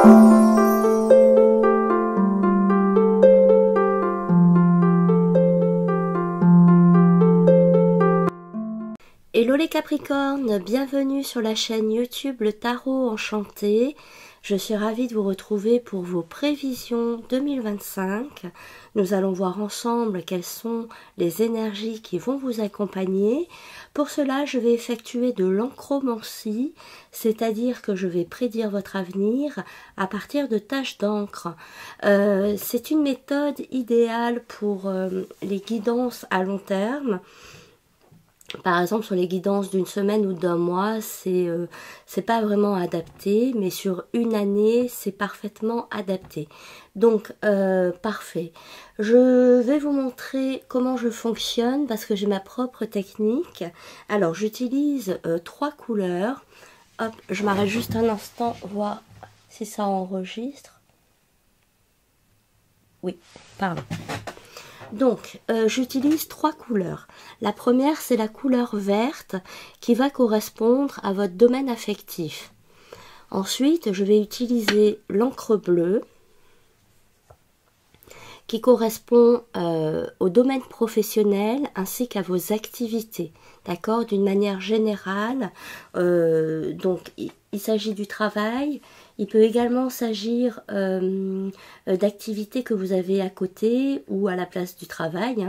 Hello les Capricornes, bienvenue sur la chaîne YouTube Le Tarot Enchanté. Je suis ravie de vous retrouver pour vos prévisions 2025. Nous allons voir ensemble quelles sont les énergies qui vont vous accompagner. Pour cela, je vais effectuer de l'encromancie, c'est-à-dire que je vais prédire votre avenir à partir de taches d'encre. C'est une méthode idéale pour les guidances à long terme. Par exemple, sur les guidances d'une semaine ou d'un mois, c'est pas vraiment adapté, mais sur une année, c'est parfaitement adapté. Donc, parfait. Je vais vous montrer comment je fonctionne parce que j'ai ma propre technique. Alors, j'utilise 3 couleurs. Hop, je m'arrête juste un instant, voir si ça enregistre. Oui, pardon. Donc, j'utilise 3 couleurs. La première, c'est la couleur verte qui va correspondre à votre domaine affectif. Ensuite, je vais utiliser l'encre bleue qui correspond au domaine professionnel ainsi qu'à vos activités. D'accord? D'une manière générale, donc il s'agit du travail. Il peut également s'agir d'activités que vous avez à côté ou à la place du travail.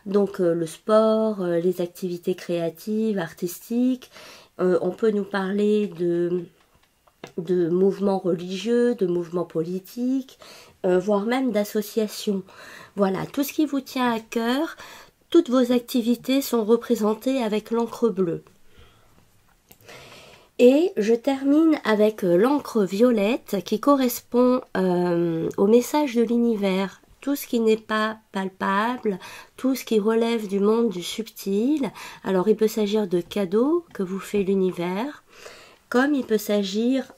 Donc le sport, les activités créatives, artistiques. On peut nous parler de mouvements religieux, de mouvements politiques, voire même d'associations. Voilà, tout ce qui vous tient à cœur, toutes vos activités sont représentées avec l'encre bleue. Et je termine avec l'encre violette qui correspond au message de l'univers. Tout ce qui n'est pas palpable, tout ce qui relève du monde du subtil. Alors il peut s'agir de cadeaux que vous fait l'univers, comme il peut s'agir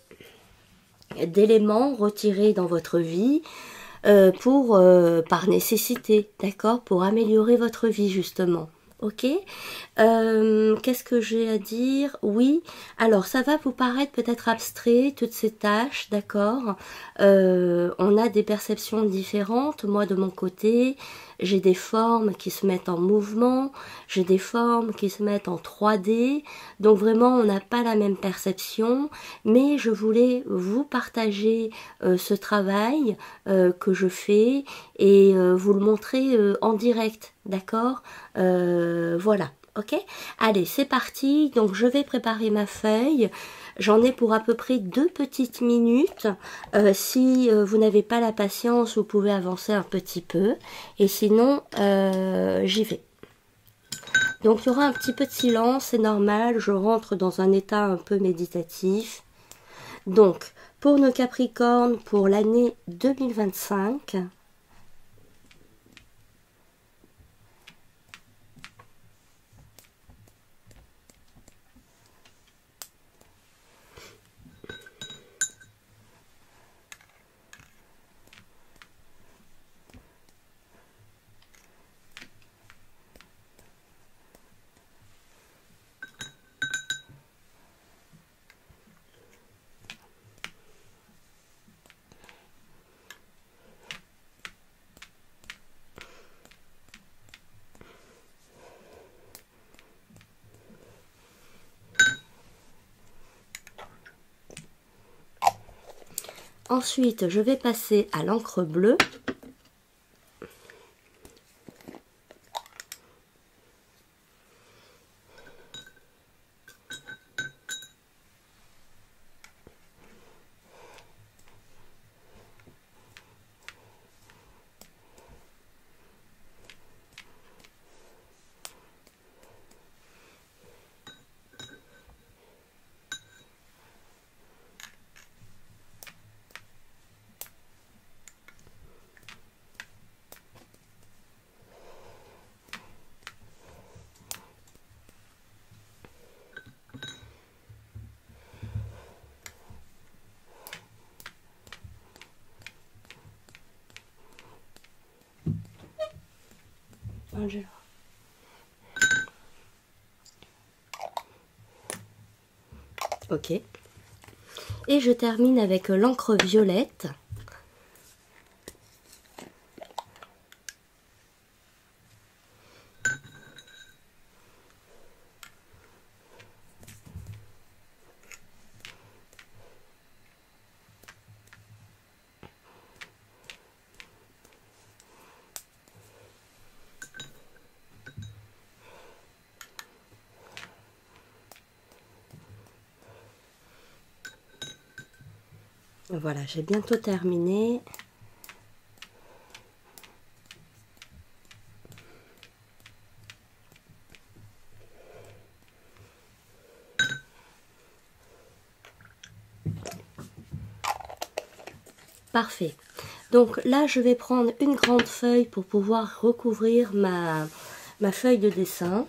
d'éléments retirés dans votre vie par nécessité, d'accord, pour améliorer votre vie justement. Ok, qu'est-ce que j'ai à dire? Oui, alors ça va vous paraître peut-être abstrait, toutes ces tâches, d'accord. On a des perceptions différentes. Moi de mon côté, j'ai des formes qui se mettent en mouvement, j'ai des formes qui se mettent en 3D, donc vraiment on n'a pas la même perception, mais je voulais vous partager ce travail que je fais et vous le montrer en direct, d'accord. Voilà, ok. Allez, c'est parti. Donc je vais préparer ma feuille. J'en ai pour à peu près 2 petites minutes. Si vous n'avez pas la patience, vous pouvez avancer un petit peu. Et sinon, j'y vais. Donc il y aura un petit peu de silence, c'est normal. Je rentre dans un état un peu méditatif. Donc, pour nos Capricornes, pour l'année 2025... Ensuite, je vais passer à l'encre bleue. Angela. Ok. Et je termine avec l'encre violette. Voilà, j'ai bientôt terminé. Parfait. Donc là, je vais prendre une grande feuille pour pouvoir recouvrir ma feuille de dessin.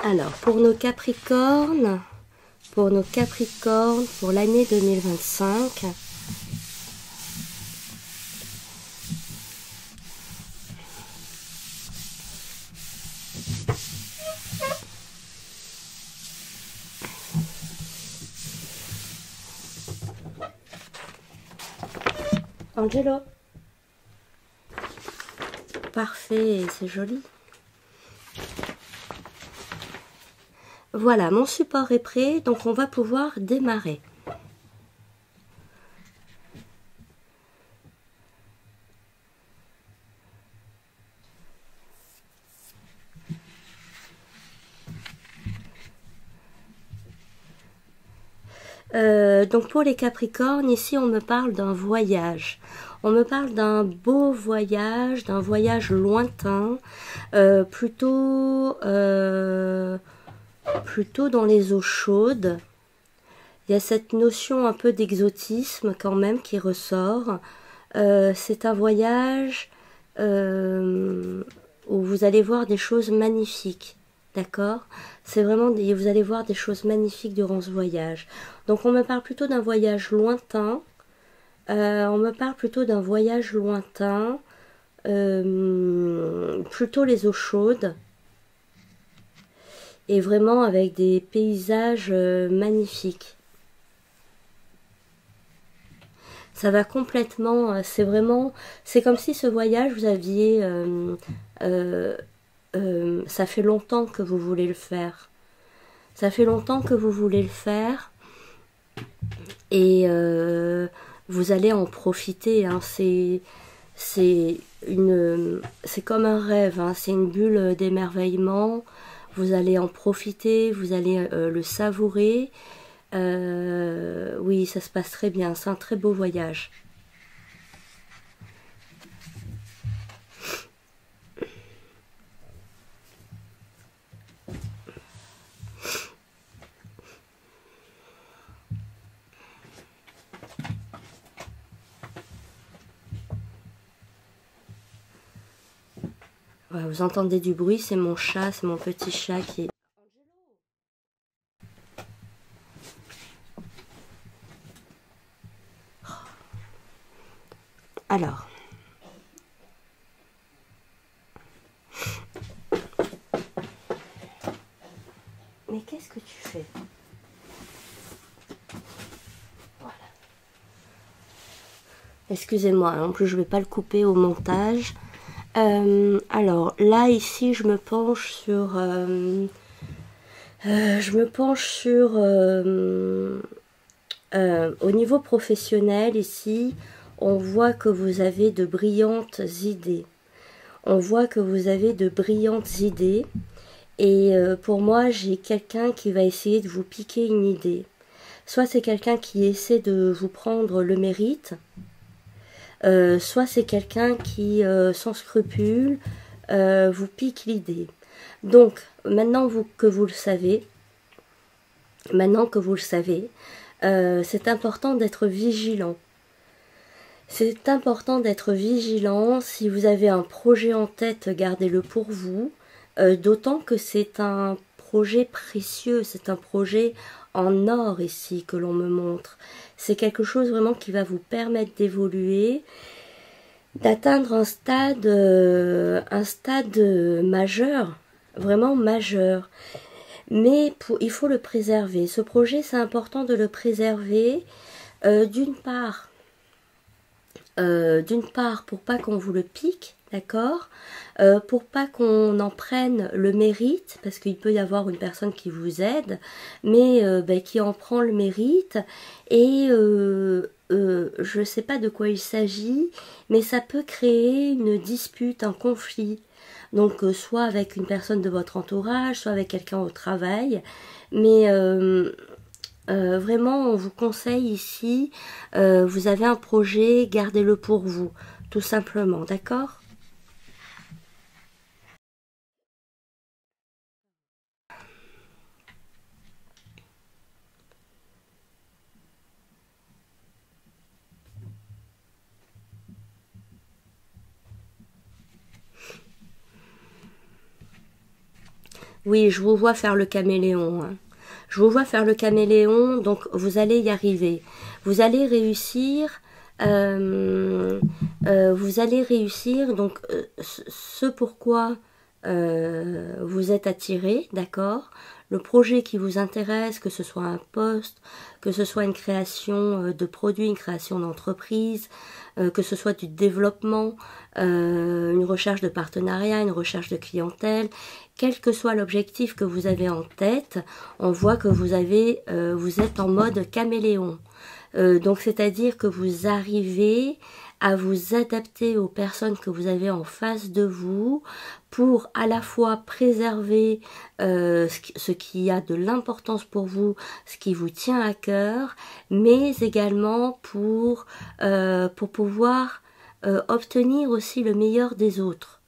Alors, pour nos Capricornes, pour l'année 2025, Angelo. Parfait, c'est joli. Voilà, mon support est prêt, donc on va pouvoir démarrer. Donc pour les Capricornes, ici on me parle d'un voyage. On me parle d'un beau voyage, d'un voyage lointain, plutôt dans les eaux chaudes. Il y a cette notion un peu d'exotisme quand même qui ressort. C'est un voyage où vous allez voir des choses magnifiques. D'accord? C'est vraiment, vous allez voir des choses magnifiques durant ce voyage. Donc on me parle plutôt d'un voyage lointain. Plutôt les eaux chaudes. Et vraiment avec des paysages magnifiques. Ça va complètement, c'est comme si ce voyage, vous aviez, ça fait longtemps que vous voulez le faire. Ça fait longtemps que vous voulez le faire. Et vous allez en profiter, hein. C'est comme un rêve, hein. C'est une bulle d'émerveillement. Vous allez en profiter, vous allez le savourer. Oui, ça se passe très bien, c'est un très beau voyage. Ouais, vous entendez du bruit, c'est mon chat, c'est mon petit chat qui est... Alors, mais qu'est-ce que tu fais? Voilà. Excusez-moi, en plus je vais pas le couper au montage. Alors là ici je me penche sur au niveau professionnel ici. On voit que vous avez de brillantes idées. Et pour moi, j'ai quelqu'un qui va essayer de vous piquer une idée. Soit c'est quelqu'un qui essaie de vous prendre le mérite, soit c'est quelqu'un qui, sans scrupule, vous pique l'idée. Donc, maintenant que vous le savez, c'est important d'être vigilant. C'est important d'être vigilant. Si vous avez un projet en tête, gardez-le pour vous. D'autant que c'est un projet précieux, c'est un projet en or ici que l'on me montre. C'est quelque chose vraiment qui va vous permettre d'évoluer. d'atteindre un stade majeur, vraiment majeur. Mais il faut le préserver. Ce projet, c'est important de le préserver, d'une part pour pas qu'on vous le pique, d'accord, pour pas qu'on en prenne le mérite, parce qu'il peut y avoir une personne qui vous aide, mais qui en prend le mérite, et je sais pas de quoi il s'agit, mais ça peut créer une dispute, un conflit, donc soit avec une personne de votre entourage, soit avec quelqu'un au travail, mais vraiment, on vous conseille ici, vous avez un projet, gardez-le pour vous, tout simplement, d'accord? Oui, je vous vois faire le caméléon, hein. Je vous vois faire le caméléon, donc vous allez y arriver. Vous allez réussir, donc ce pourquoi vous êtes attiré, d'accord? Le projet qui vous intéresse, que ce soit un poste, que ce soit une création de produit, une création d'entreprise, que ce soit du développement, une recherche de partenariat, une recherche de clientèle, quel que soit l'objectif que vous avez en tête, on voit que vous êtes en mode caméléon. Donc c'est-à-dire que vous arrivez à vous adapter aux personnes que vous avez en face de vous pour à la fois préserver ce qui a de l'importance pour vous, ce qui vous tient à cœur, mais également pour pouvoir obtenir aussi le meilleur des autres.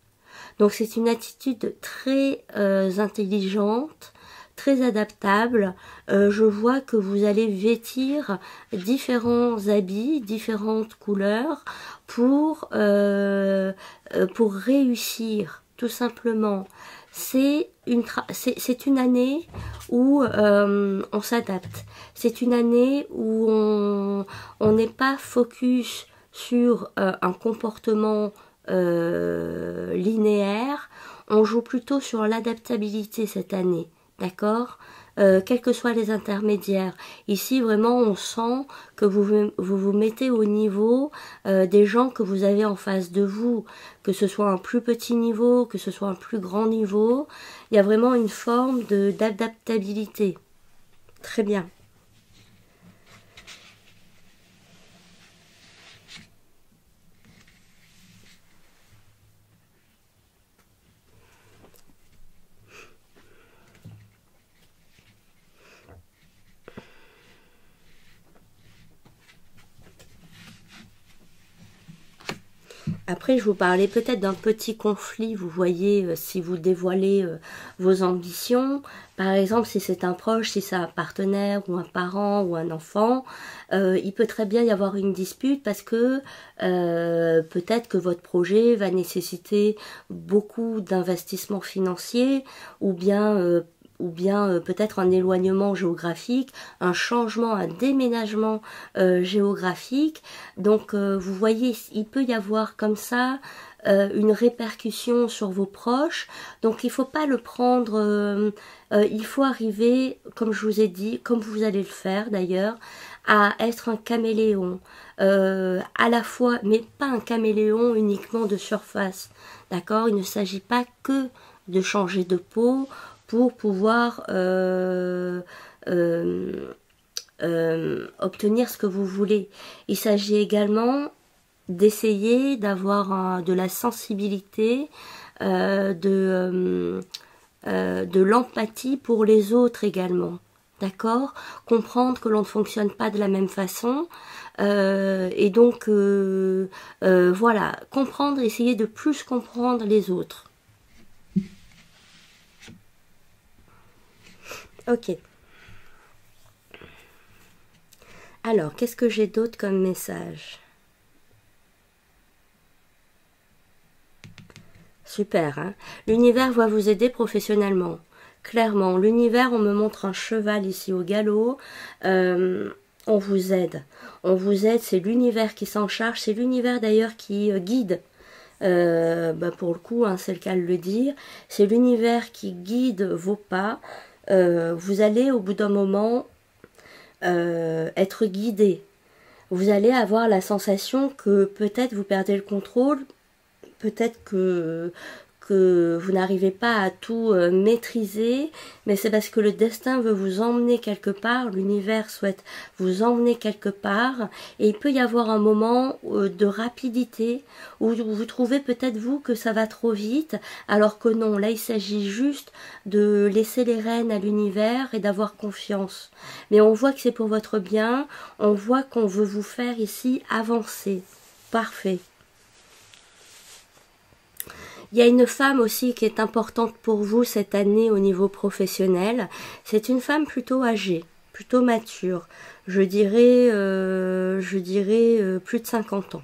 Donc c'est une attitude très intelligente, très adaptable. Je vois que vous allez vêtir différents habits, différentes couleurs pour réussir, tout simplement. C'est une année où on s'adapte. C'est une année où on n'est pas focus sur un comportement linéaire. On joue plutôt sur l'adaptabilité cette année. D'accord, quels que soient les intermédiaires. Ici, vraiment, on sent que vous mettez au niveau des gens que vous avez en face de vous, que ce soit un plus petit niveau, que ce soit un plus grand niveau. Il y a vraiment une forme d'adaptabilité. Très bien. Après, je vous parlais peut-être d'un petit conflit, vous voyez, si vous dévoilez vos ambitions. Par exemple, si c'est un proche, si c'est un partenaire ou un parent ou un enfant, il peut très bien y avoir une dispute parce que peut-être que votre projet va nécessiter beaucoup d'investissements financiers ou bien peut-être un éloignement géographique, un changement, un déménagement géographique. Donc vous voyez, il peut y avoir comme ça une répercussion sur vos proches. Donc il ne faut pas le prendre, il faut arriver, comme je vous ai dit, comme vous allez le faire d'ailleurs, à être un caméléon. À la fois, mais pas un caméléon uniquement de surface. D'accord? Il ne s'agit pas que de changer de peau pour pouvoir obtenir ce que vous voulez. Il s'agit également d'essayer d'avoir de la sensibilité, de l'empathie pour les autres également. D'accord? Comprendre que l'on ne fonctionne pas de la même façon. Et donc, voilà, comprendre, essayer de plus comprendre les autres. Ok. Alors, qu'est-ce que j'ai d'autre comme message? Super, hein? L'univers va vous aider professionnellement. Clairement, l'univers, on me montre un cheval ici au galop. on vous aide. On vous aide, c'est l'univers qui s'en charge, c'est l'univers d'ailleurs qui guide. Pour le coup, hein, c'est le cas de le dire, c'est l'univers qui guide vos pas. Vous allez au bout d'un moment être guidé. Vous allez avoir la sensation que peut-être vous perdez le contrôle, peut-être que vous n'arrivez pas à tout maîtriser, mais c'est parce que le destin veut vous emmener quelque part, l'univers souhaite vous emmener quelque part, et il peut y avoir un moment de rapidité où vous trouvez peut-être vous que ça va trop vite, alors que non, là il s'agit juste de laisser les rênes à l'univers et d'avoir confiance. Mais on voit que c'est pour votre bien, on voit qu'on veut vous faire ici avancer. Parfait. Il y a une femme aussi qui est importante pour vous cette année au niveau professionnel. C'est une femme plutôt âgée, plutôt mature. Je dirais plus de 50 ans.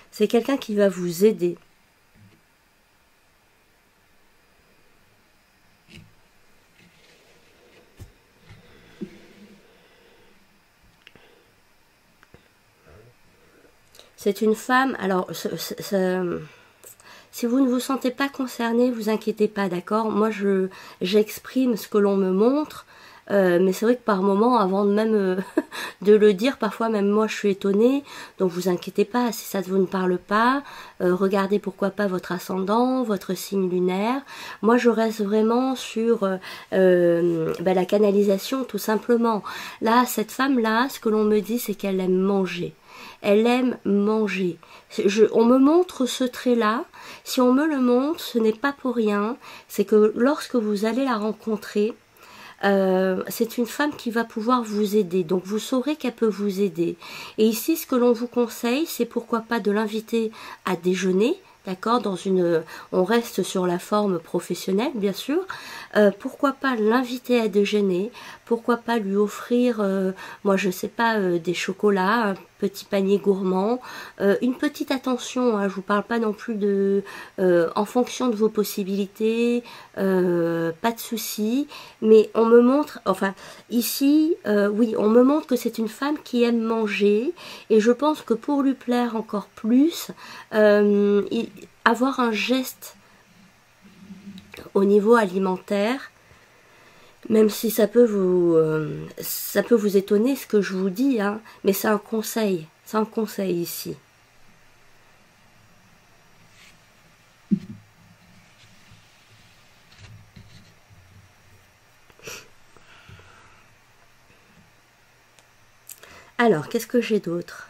C'est quelqu'un qui va vous aider. C'est une femme, alors si vous ne vous sentez pas concerné, vous inquiétez pas, d'accord? Moi, j'exprime ce que l'on me montre, mais c'est vrai que par moment, avant de même de le dire, parfois même moi, je suis étonnée. Donc, vous inquiétez pas, si ça vous ne parle pas, regardez pourquoi pas votre ascendant, votre signe lunaire. Moi, je reste vraiment sur la canalisation, tout simplement. Là, cette femme-là, ce que l'on me dit, c'est qu'elle aime manger. Elle aime manger. On me montre ce trait-là. Si on me le montre, ce n'est pas pour rien. C'est que lorsque vous allez la rencontrer, c'est une femme qui va pouvoir vous aider. Donc vous saurez qu'elle peut vous aider. Et ici, ce que l'on vous conseille, c'est pourquoi pas de l'inviter à déjeuner. D'accord, on reste sur la forme professionnelle, bien sûr. Pourquoi pas l'inviter à déjeuner? Pourquoi pas lui offrir, moi je sais pas, des chocolats, un petit panier gourmand, une petite attention. Hein, je vous parle pas non plus de, en fonction de vos possibilités, pas de souci. Mais on me montre, enfin ici, oui, on me montre que c'est une femme qui aime manger, et je pense que pour lui plaire encore plus, avoir un geste au niveau alimentaire, même si ça peut vous étonner ce que je vous dis, hein, mais c'est un conseil ici. Alors, qu'est-ce que j'ai d'autre?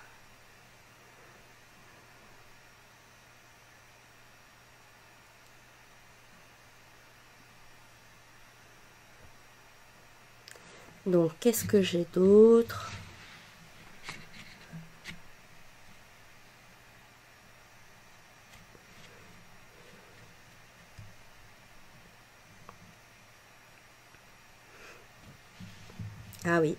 Donc, qu'est-ce que j'ai d'autre? Ah oui.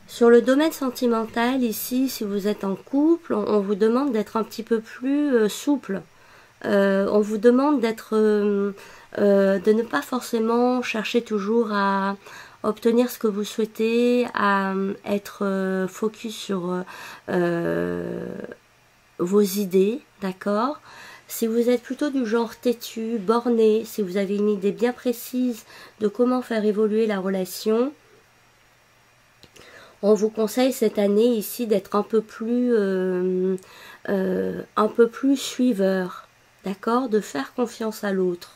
Sur le domaine sentimental, ici, si vous êtes en couple, on vous demande d'être un petit peu plus souple. On vous demande de ne pas forcément chercher toujours à obtenir ce que vous souhaitez, à être focus sur vos idées, d'accord? Si vous êtes plutôt du genre têtu, borné, si vous avez une idée bien précise de comment faire évoluer la relation, on vous conseille cette année ici d'être un peu plus suiveur, d'accord? De faire confiance à l'autre.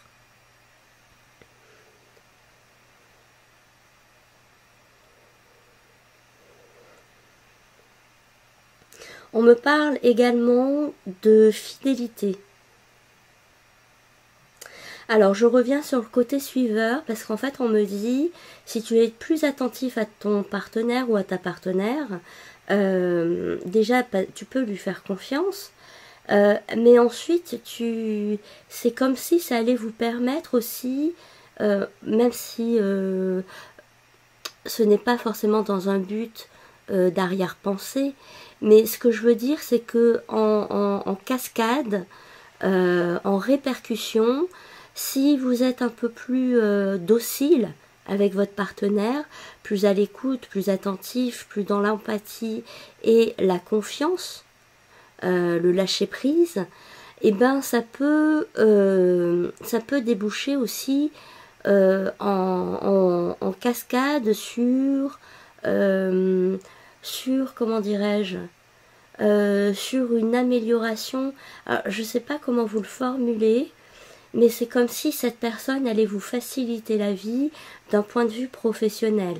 On me parle également de fidélité. Alors, je reviens sur le côté suiveur, parce qu'en fait, on me dit, si tu es plus attentif à ton partenaire ou à ta partenaire, déjà, tu peux lui faire confiance, mais ensuite, c'est comme si ça allait vous permettre aussi, même si ce n'est pas forcément dans un but d'arrière-pensée, mais ce que je veux dire, c'est que en cascade, en répercussion, si vous êtes un peu plus docile, avec votre partenaire, plus à l'écoute, plus attentif, plus dans l'empathie et la confiance, le lâcher prise, et ben ça peut déboucher aussi en cascade sur comment dirais-je, sur une amélioration. Alors, je ne sais pas comment vous le formulez, mais c'est comme si cette personne allait vous faciliter la vie d'un point de vue professionnel.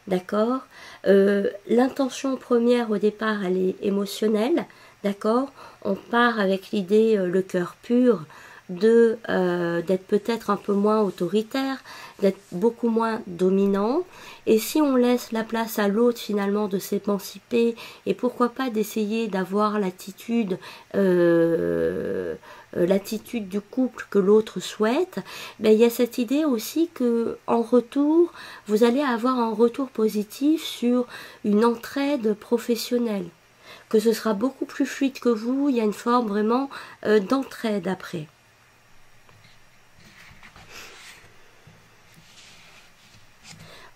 D'accord? L'intention première au départ, elle est émotionnelle. D'accord? On part avec l'idée, le cœur pur, d'être peut-être un peu moins autoritaire, d'être beaucoup moins dominant. Et si on laisse la place à l'autre finalement de s'émanciper, et pourquoi pas d'essayer d'avoir l'attitude du couple que l'autre souhaite, ben, il y a cette idée aussi que en retour, vous allez avoir un retour positif sur une entraide professionnelle, que ce sera beaucoup plus fluide que vous. Il y a une forme vraiment d'entraide après.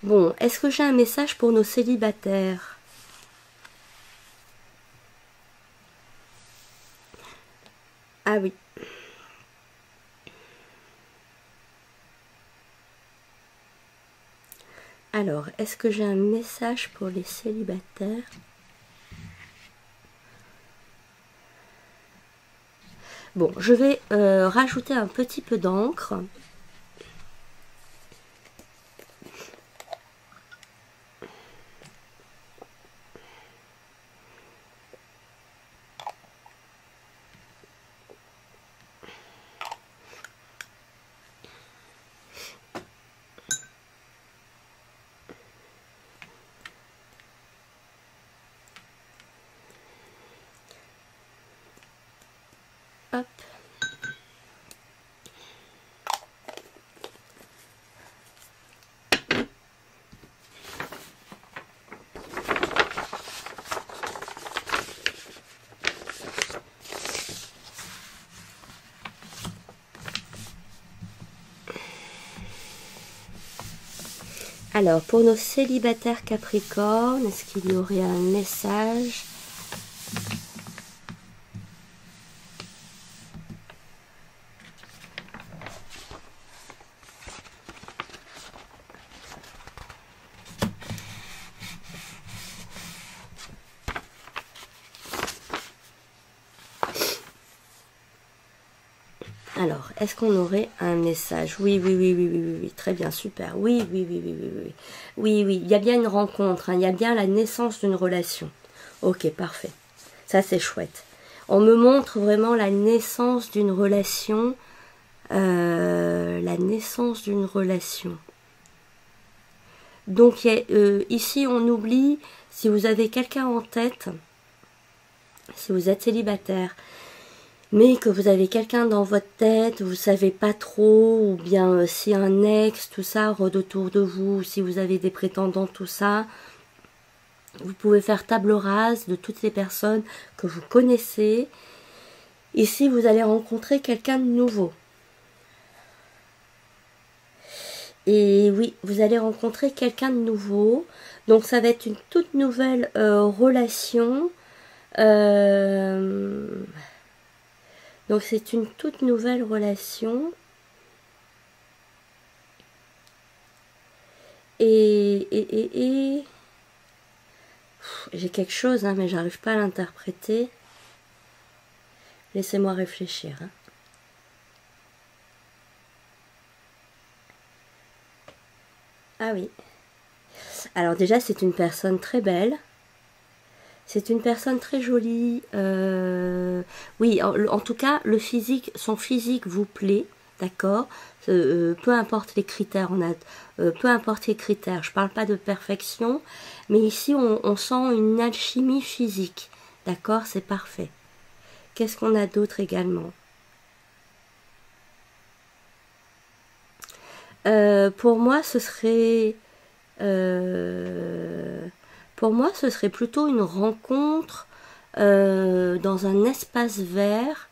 Bon, est-ce que j'ai un message pour nos célibataires? Ah oui. Alors, est-ce que j'ai un message pour les célibataires? Bon, je vais rajouter un petit peu d'encre. Hop. Alors, pour nos célibataires Capricorne, est-ce qu'il y aurait un message? Alors, est-ce qu'on aurait un message? Oui, oui, oui, oui, oui, oui, oui, très bien, super. Oui, oui, oui, oui, oui, oui. Oui, oui, il y a bien une rencontre, hein, il y a bien la naissance d'une relation. Ok, parfait. Ça, c'est chouette. On me montre vraiment la naissance d'une relation. La naissance d'une relation. Donc, ici, on oublie, si vous avez quelqu'un en tête, si vous êtes célibataire, mais que vous avez quelqu'un dans votre tête, vous savez pas trop, ou bien si un ex, tout ça, rôde autour de vous, si vous avez des prétendants, tout ça, vous pouvez faire table rase de toutes les personnes que vous connaissez. Ici, vous allez rencontrer quelqu'un de nouveau. Et oui, vous allez rencontrer quelqu'un de nouveau. Donc, ça va être une toute nouvelle relation. Donc c'est une toute nouvelle relation. Et j'ai quelque chose, hein, mais j'arrive pas à l'interpréter. Laissez-moi réfléchir. Hein. Ah oui. Alors déjà, c'est une personne très belle. C'est une personne très jolie. Oui, en tout cas, le physique, son physique vous plaît, d'accord. Peu importe les critères, peu importe les critères. Je parle pas de perfection, mais ici on sent une alchimie physique, d'accord. C'est parfait. Qu'est-ce qu'on a d'autre également? Pour moi, ce serait plutôt une rencontre dans un espace vert,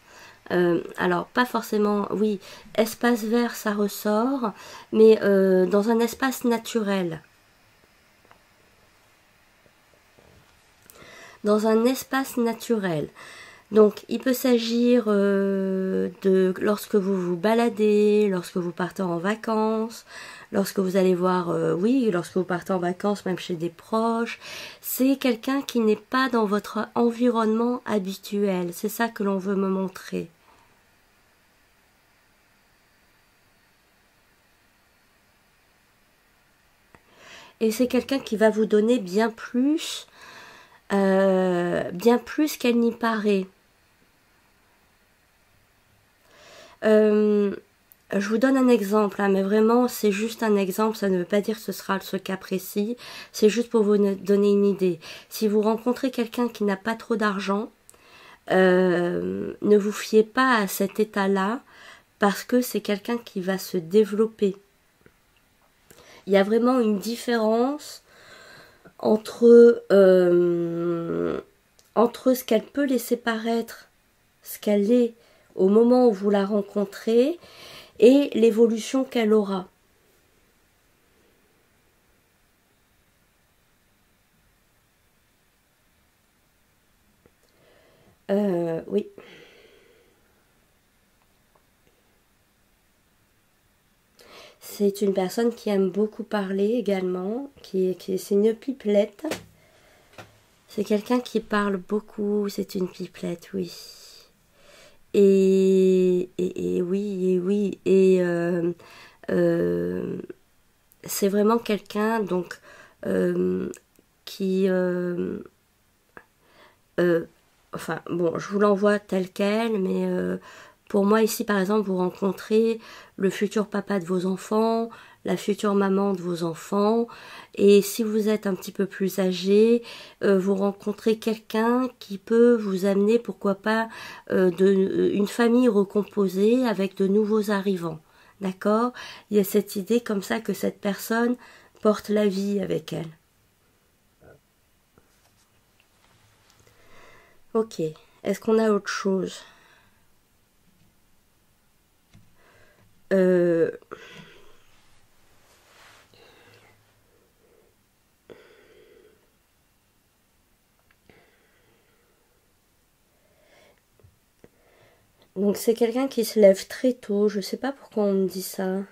Alors, pas forcément, oui, espace vert, ça ressort, mais dans un espace naturel. Dans un espace naturel. Donc, il peut s'agir de lorsque vous vous baladez, lorsque vous partez en vacances, lorsque vous allez voir, oui, lorsque vous partez en vacances, même chez des proches. C'est quelqu'un qui n'est pas dans votre environnement habituel. C'est ça que l'on veut me montrer. Et c'est quelqu'un qui va vous donner bien plus qu'elle n'y paraît. Je vous donne un exemple, hein, mais vraiment c'est juste un exemple, ça ne veut pas dire que ce sera ce cas précis, c'est juste pour vous donner une idée. Si vous rencontrez quelqu'un qui n'a pas trop d'argent, ne vous fiez pas à cet état-là, parce que c'est quelqu'un qui va se développer. Il y a vraiment une différence entre ce qu'elle peut laisser paraître, ce qu'elle est au moment où vous la rencontrez, et l'évolution qu'elle aura. Oui. C'est une personne qui aime beaucoup parler également, c'est une pipelette. C'est quelqu'un qui parle beaucoup, c'est une pipelette, oui. C'est vraiment quelqu'un donc qui enfin bon, je vous l'envoie tel quel, mais pour moi ici par exemple vous rencontrez le futur papa de vos enfants, la future maman de vos enfants, et si vous êtes un petit peu plus âgé, vous rencontrez quelqu'un qui peut vous amener, pourquoi pas, une famille recomposée avec de nouveaux arrivants. D'accord? Il y a cette idée comme ça que cette personne porte la vie avec elle. Ok. Est-ce qu'on a autre chose? Donc c'est quelqu'un qui se lève très tôt. Je sais pas pourquoi on me dit ça.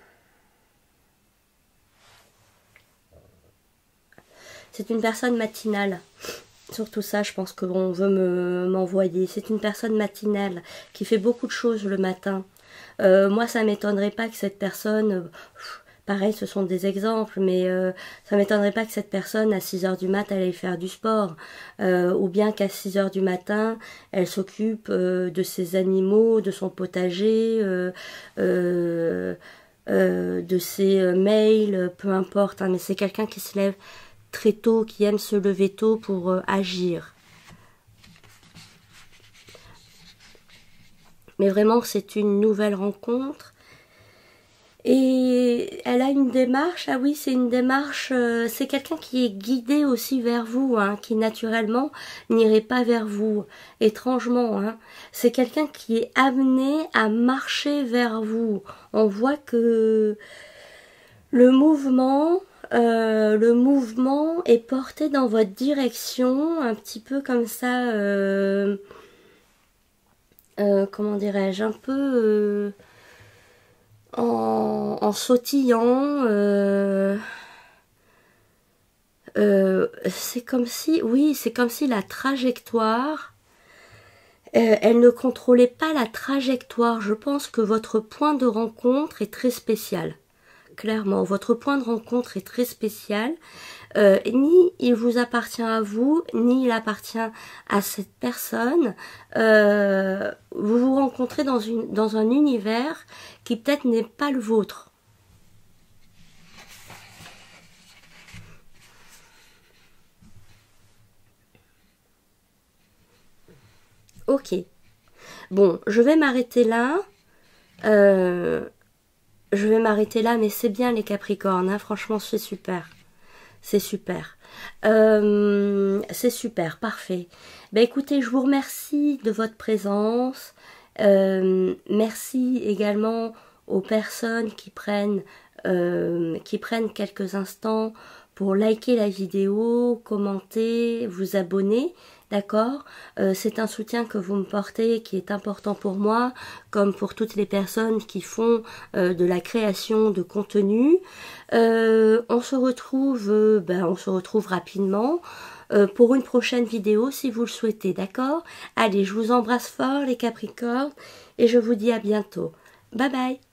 C'est une personne matinale. Surtout ça, je pense qu'on veut m'envoyer. C'est une personne matinale qui fait beaucoup de choses le matin. Moi, ça m'étonnerait pas que cette personne... pareil, ce sont des exemples, mais ça m'étonnerait pas que cette personne, à 6 heures du matin, elle aille faire du sport. Ou bien qu'à 6 heures du matin, elle s'occupe de ses animaux, de son potager, de ses mails, peu importe. Hein, mais c'est quelqu'un qui se lève très tôt, qui aime se lever tôt pour agir. Mais vraiment, c'est une nouvelle rencontre. Et elle a une démarche, ah oui, c'est une démarche, c'est quelqu'un qui est guidé aussi vers vous, hein, qui naturellement n'irait pas vers vous, étrangement. Hein. C'est quelqu'un qui est amené à marcher vers vous. On voit que le mouvement est porté dans votre direction, un petit peu comme ça, comment dirais-je, un peu en sautillant. C'est comme si, oui, c'est comme si la trajectoire, elle ne contrôlait pas la trajectoire. Je pense que votre point de rencontre est très spécial. Clairement, votre point de rencontre est très spécial. Ni il vous appartient à vous, ni il appartient à cette personne. Vous vous rencontrez dans un univers qui peut-être n'est pas le vôtre. Ok. Bon, je vais m'arrêter là. Je vais m'arrêter là, mais c'est bien les Capricornes, hein, franchement c'est super. C'est super. C'est super, parfait. Ben écoutez, je vous remercie de votre présence. Merci également aux personnes qui prennent quelques instants pour liker la vidéo, commenter, vous abonner, d'accord? C'est un soutien que vous me portez qui est important pour moi, comme pour toutes les personnes qui font de la création de contenu. On se retrouve rapidement pour une prochaine vidéo si vous le souhaitez, d'accord? Allez, je vous embrasse fort les Capricornes et je vous dis à bientôt. Bye bye!